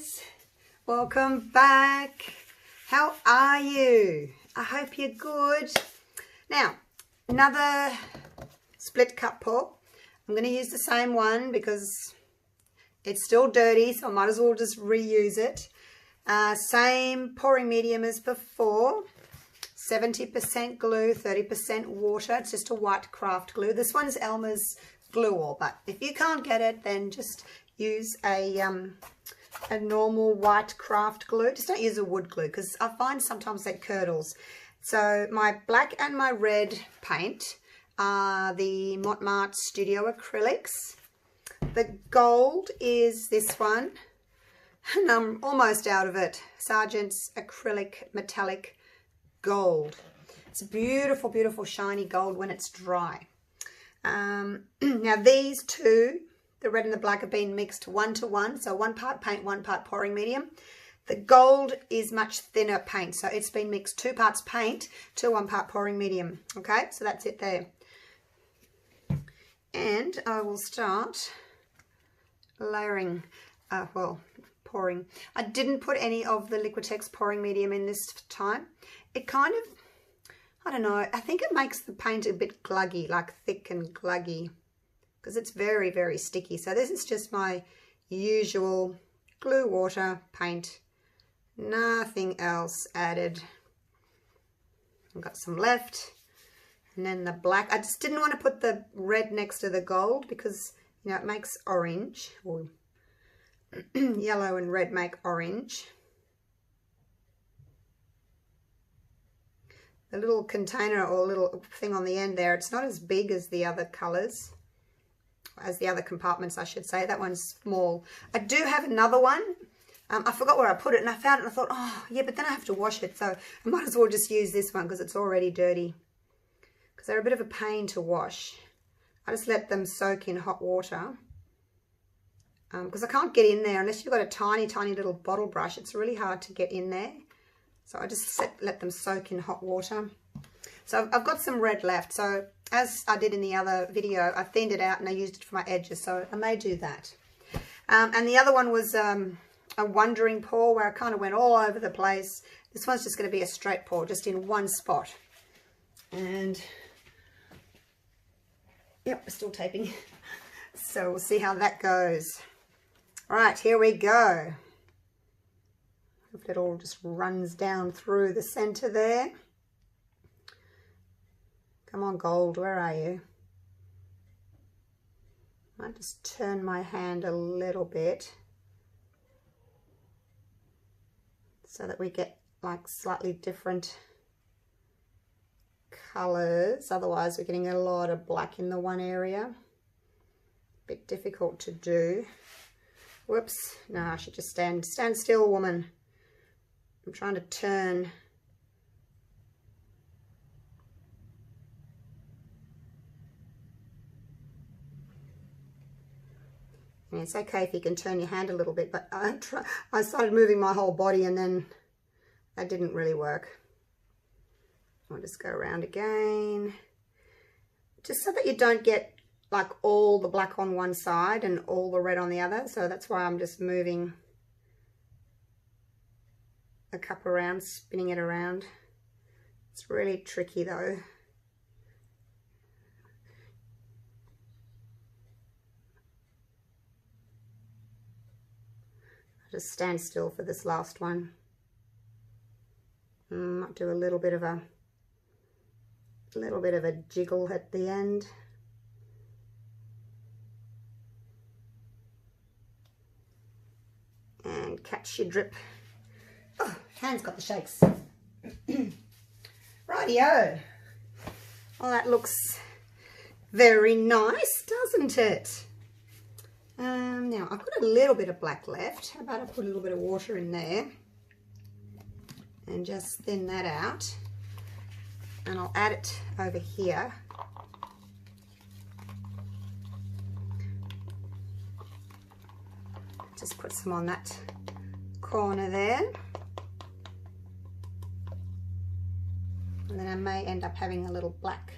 guys, welcome back. How are you? I hope you're good. Now, another split cup pour. I'm going to use the same one because it's still dirty, so I might as well just reuse it. Same pouring medium as before. 70% glue, 30% water. It's just a white craft glue. This one's Elmers Glue All, but if you can't get it, then just use a normal white craft glue. Just don't use a wood glue because I find sometimes that curdles. So my black and my red paint are the Mont Marte Studio Acrylics. The gold is this one, and I'm almost out of it. Sargent's Acrylic Metallic Gold. It's a beautiful, beautiful shiny gold when it's dry. Now these two, the red and the black, have been mixed 1-to-1, so 1 part paint, 1 part pouring medium. The gold is much thinner paint, so it's been mixed 2 parts paint to 1 part pouring medium. Okay, so that's it there. And I will start layering, pouring. I didn't put any of the Liquitex pouring medium in this time. It kind of, I don't know, I think it makes the paint a bit gluggy, like thick and gluggy, because it's very, very sticky. So this is just my usual glue water paint, nothing else added. I've got some left, and then the black. I just didn't want to put the red next to the gold because, you know, it makes orange, or yellow and red make orange. The little container or little thing on the end there, it's not as big as the other colours, as the other compartments, I should say. That one's small. I do have another one. I forgot where I put it, and I found it and I thought, oh yeah, but then I have to wash it, so I might as well just use this one because it's already dirty, because they're a bit of a pain to wash. I just let them soak in hot water because I can't get in there unless you've got a tiny, tiny little bottle brush. It's really hard to get in there. So I just let them soak in hot water. So I've got some red left. So as I did in the other video, I thinned it out and I used it for my edges. So I may do that. And the other one was a wandering pour where I kind of went all over the place. This one's just going to be a straight pour, just in one spot. And yep, we're still taping. So we'll see how that goes. All right, here we go. If it all just runs down through the center there. Come on, gold, where are you? I might just turn my hand a little bit so that we get like slightly different colors. Otherwise we're getting a lot of black in the one area. Bit difficult to do. Whoops, no, I should just stand still, woman. I'm trying to turn. And it's okay if you can turn your hand a little bit, but I started moving my whole body and then that didn't really work. I'll just go around again, just so that you don't get like all the black on one side and all the red on the other. So that's why I'm just moving the cup around, spinning it around. It's really tricky though. I'll just stand still for this last one. Might do a little bit of a jiggle at the end. And catch your drip. Oh, hand's got the shakes. Rightio. Well, that looks very nice, doesn't it? Now, I've got a little bit of black left. How about I put a little bit of water in there and just thin that out. And I'll add it over here. Just put some on that corner there. And then I may end up having a little black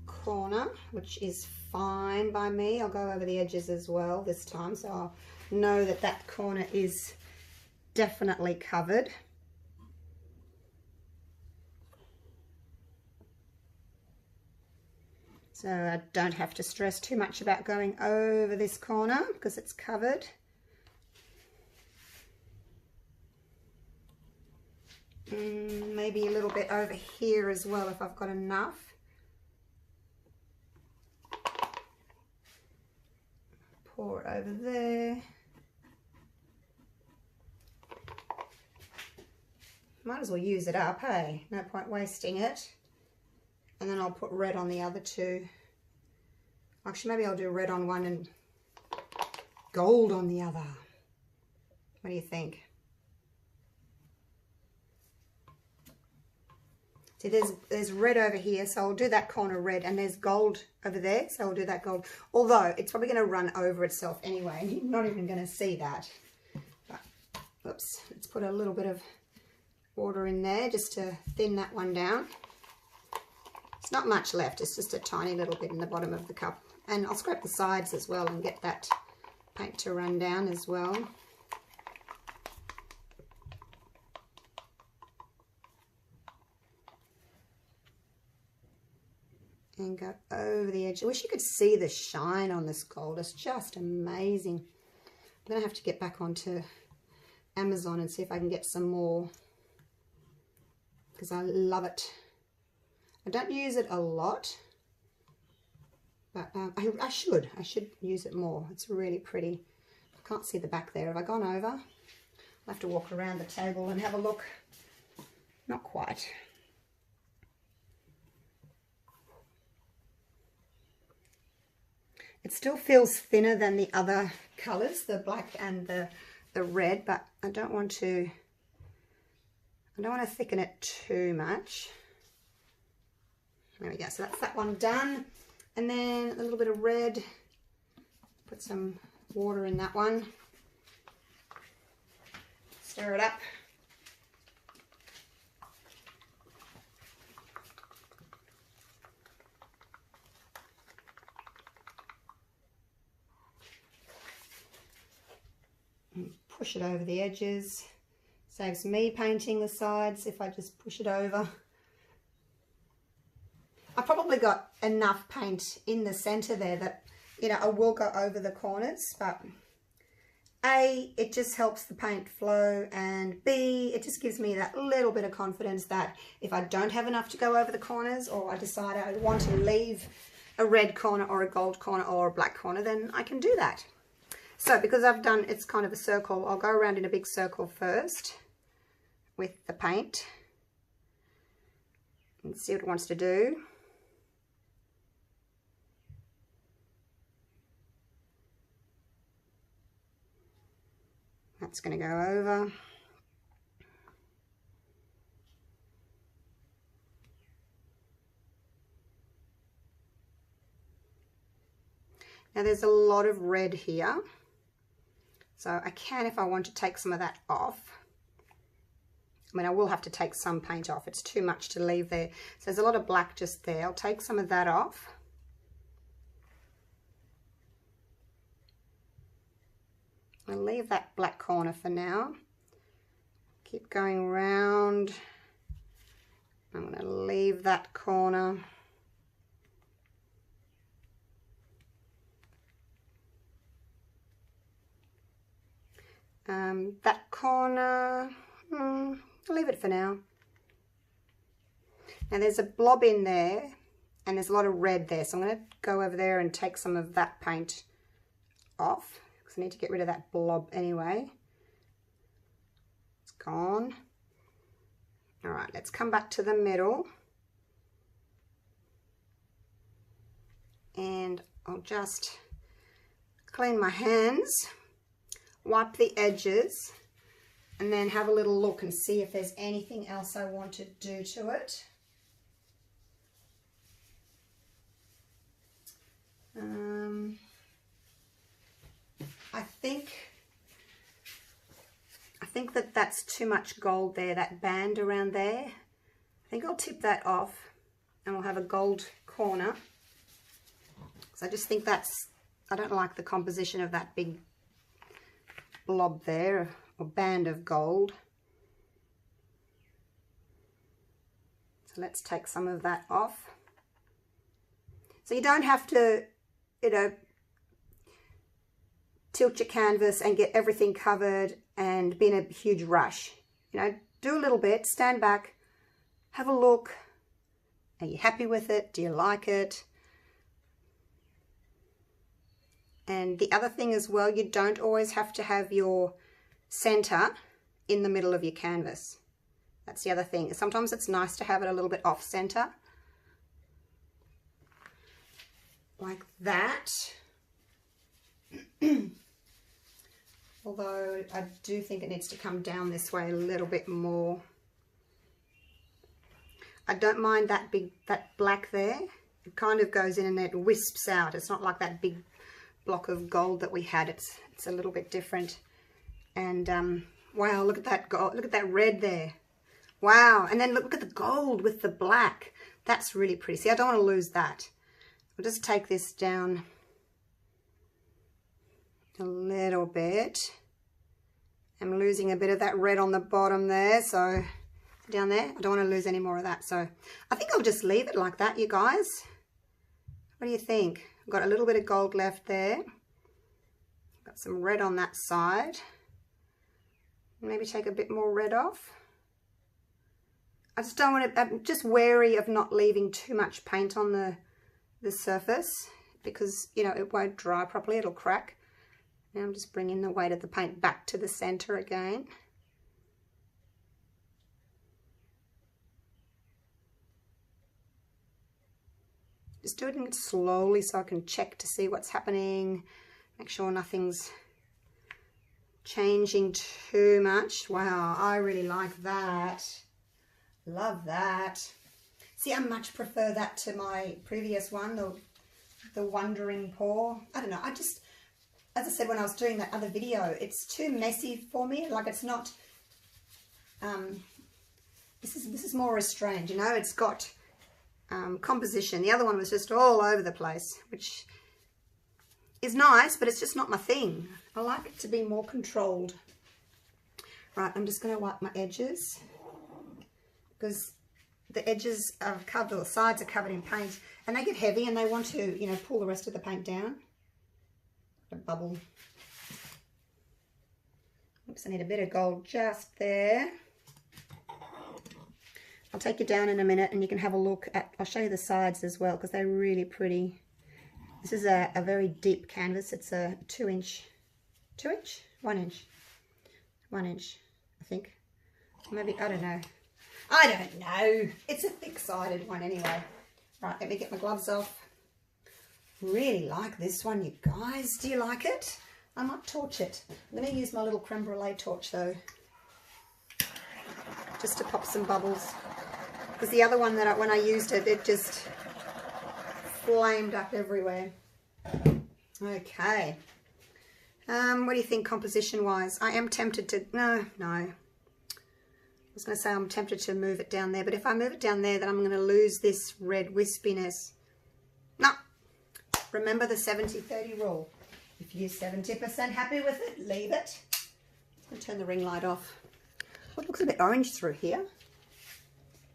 corner, which is fine by me. I'll go over the edges as well this time, so I'll know that that corner is definitely covered. So I don't have to stress too much about going over this corner because it's covered. Maybe a little bit over here as well if I've got enough. Pour it over there. Might as well use it up, hey? No point wasting it. And then I'll put red on the other two. Actually, maybe I'll do red on one and gold on the other. What do you think? See, there's red over here, so I'll do that corner red, and there's gold over there, so I'll do that gold. Although, it's probably going to run over itself anyway, and you're not even going to see that. But, oops, let's put a little bit of water in there just to thin that one down. It's not much left, it's just a tiny little bit in the bottom of the cup. And I'll scrape the sides as well and get that paint to run down as well. And go over the edge. I wish you could see the shine on this gold. It's just amazing. I'm going to have to get back onto Amazon and see if I can get some more, because I love it. I don't use it a lot, but I should use it more. It's really pretty. I can't see the back there. Have I gone over? I'll have to walk around the table and have a look. Not quite. It still feels thinner than the other colours, the black and the red, but I don't want to thicken it too much. There we go, so that's that one done. And then a little bit of red, put some water in that one. Stir it up. Push it over the edges. Saves me painting the sides if I just push it over. I probably got enough paint in the center there that, you know, I will go over the corners, but A, it just helps the paint flow, and B, it just gives me that little bit of confidence that if I don't have enough to go over the corners, or I decide I want to leave a red corner or a gold corner or a black corner, then I can do that. So because I've done, it's kind of a circle, I'll go around in a big circle first with the paint and see what it wants to do. That's going to go over. Now there's a lot of red here. So I can, if I want to, take some of that off. I mean, I will have to take some paint off. It's too much to leave there. So there's a lot of black just there. I'll take some of that off. I'll leave that black corner for now. Keep going round. I'm going to leave that corner. That corner, I'll leave it for now. Now there's a blob in there and there's a lot of red there, so I'm going to go over there and take some of that paint off because I need to get rid of that blob anyway. It's gone. All right, let's come back to the middle and I'll just clean my hands, wipe the edges, and then have a little look and see if there's anything else I want to do to it. I think that that's too much gold there, that band around there. I think I'll tip that off and we'll have a gold corner. So I just think that's, I don't like the composition of that big blob there, or band of gold. So let's take some of that off. So you don't have to, you know, tilt your canvas and get everything covered and be in a huge rush. You know, do a little bit, stand back, have a look. Are you happy with it? Do you like it? And the other thing as well, you don't always have to have your center in the middle of your canvas. That's the other thing. Sometimes it's nice to have it a little bit off center. Like that. Although I do think it needs to come down this way a little bit more. I don't mind that black there. It kind of goes in and it wisps out. It's not like that big block of gold that we had. It's a little bit different. And wow, look at that gold. Look at that red there. Wow. And then look at the gold with the black. That's really pretty. See, I don't want to lose that. I'll just take this down a little bit. I'm losing a bit of that red on the bottom there, so down there, I don't want to lose any more of that. So I think I'll just leave it like that, you guys. What do you think? I've got a little bit of gold left there. Got some red on that side. Maybe take a bit more red off. I just don't want to, I'm just wary of not leaving too much paint on the surface because, you know, it won't dry properly, it'll crack. Now I'm just bringing the weight of the paint back to the center again. Just doing it slowly so I can check to see what's happening. Make sure nothing's changing too much. Wow, I really like that. Love that. See, I much prefer that to my previous one, the Wandering Paw. I don't know, I just, as I said when I was doing that other video, it's too messy for me. Like, it's not, this is more restrained, you know. It's got composition. The other one was just all over the place, which is nice, but it's just not my thing. I like it to be more controlled. Right, I'm just going to wipe my edges because the edges are covered, or the sides are covered in paint, and they get heavy and they want to, you know, pull the rest of the paint down. A bubble. Oops, I need a bit of gold just there. I'll take you down in a minute and you can have a look at, I'll show you the sides as well because they're really pretty. This is a very deep canvas. It's a 1 inch, I think. Maybe, I don't know. It's a thick-sided one anyway. Right, let me get my gloves off. Really like this one, you guys. Do you like it? I might torch it. I'm going to use my little creme brulee torch though, just to pop some bubbles. Because the other one that when I used it, it just flamed up everywhere. Okay. What do you think composition-wise? I am tempted to, no. I was going to say I'm tempted to move it down there, but if I move it down there, then I'm going to lose this red wispiness. No. Remember the 70-30 rule. If you're 70% happy with it, leave it. I'm going to turn the ring light off. Oh, it looks a bit orange through here.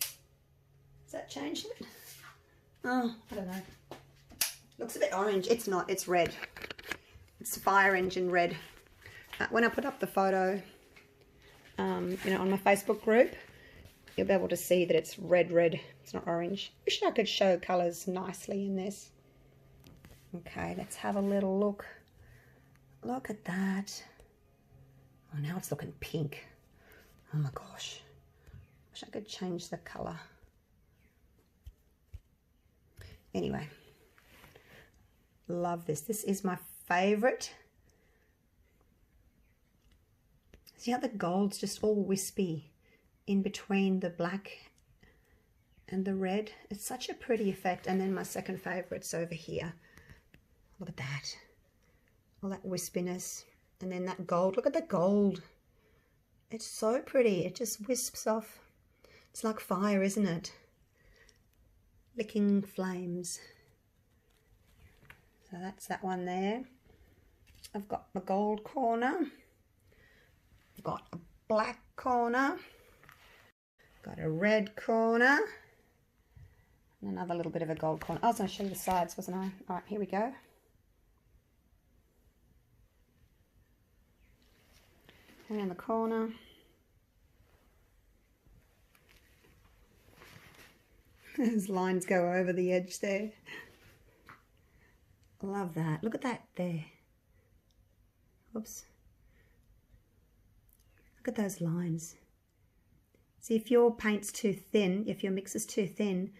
Has that changed it? Oh, I don't know. Looks a bit orange. It's not. It's red. It's fire engine red. When I put up the photo, you know, on my Facebook group, you'll be able to see that it's red. It's not orange. Wish I could show colours nicely in this. Okay, let's have a little look. Look at that. Oh, now it's looking pink. Oh my gosh. Wish I could change the colour. Anyway, love this. This is my favourite. See how the gold's just all wispy in between the black and the red? It's such a pretty effect. And then my second favourite's over here. Look at that. All that wispiness. And then that gold. Look at the gold. It's so pretty. It just wisps off. It's like fire, isn't it? Licking flames. So that's that one there. I've got my gold corner. got a black corner, got a red corner, and another little bit of a gold corner. I was going to show you the sides, wasn't I? All right, here we go. Around the corner. Those lines go over the edge there. Love that. Look at that there. Oops. Look at those lines. See, if your paint's too thin, if your mix is too thin,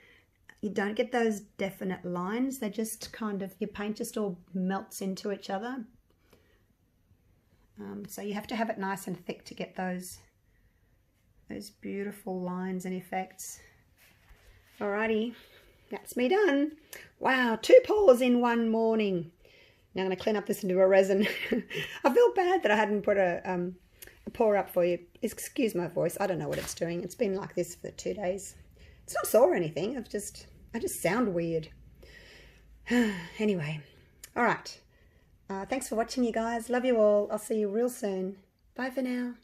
you don't get those definite lines. They just kind of, your paint just all melts into each other. So you have to have it nice and thick to get those beautiful lines and effects. Alrighty, that's me done. Wow, 2 pours in one morning. Now I'm going to clean up this into a resin. I feel bad that I hadn't put a pour up for you. Excuse my voice. I don't know what it's doing. It's been like this for 2 days. It's not sore or anything. I just sound weird. Anyway, all right. Thanks for watching, you guys. Love you all. I'll see you real soon. Bye for now.